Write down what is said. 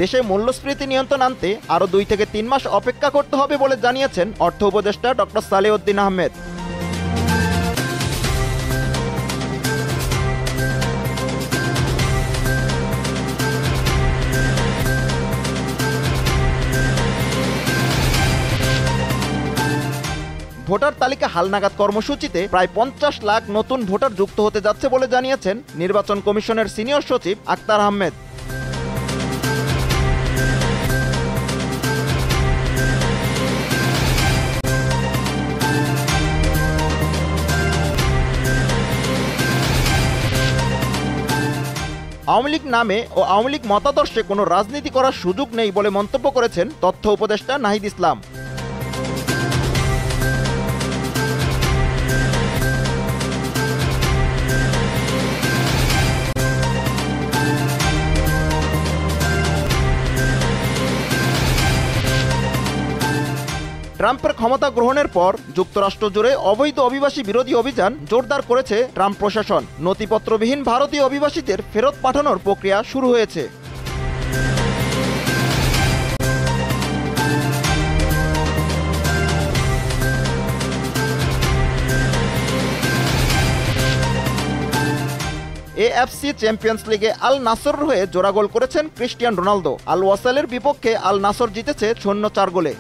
দেশে মূল্যস্ফীতি নিয়ন্ত্রণ আনতে আরও 2 থেকে 3 মাস অপেক্ষা করতে হবে বলে জানিয়েছেন অর্থ উপদেষ্টা ডক্টর সালেউদ্দিন আহমেদ। ভোটার তালিকা হালনাগাদ কর্মসূচিতে প্রায় 50 লাখ নতুন ভোটার যুক্ত হতে যাচ্ছে বলে জানিয়েছেন নির্বাচন কমিশনের সিনিয়র সচিব আক্তার আহমেদ। আওয়ামী লীগ নামে ও আওয়ামী লীগ মতাদর্শে কোনো রাজনীতি করার সুযোগ নেই বলে মন্তব্য করেছেন তথ্য উপদেষ্টা নাহিদ ইসলাম। ট্রাম্পের ক্ষমতা গ্রহণের পর যুক্তরাষ্ট্র জুড়ে অবৈধ অভিবাসী বিরোধী অভিযান জোরদার করেছে ট্রাম্প প্রশাসন। নথিপত্রবিহীন ভারতীয় অভিবাসীদের ফেরত পাঠানোর প্রক্রিয়া শুরু হয়েছে। এএফসি চ্যাম্পিয়ন্স লিগে আল নাসরের হয়ে জোড়া গোল করেছেন ক্রিস্টিয়ানো রোনালদো। আল ওয়াসালের বিপক্ষে আল নাসর জিতেছে 0-4 গোলে।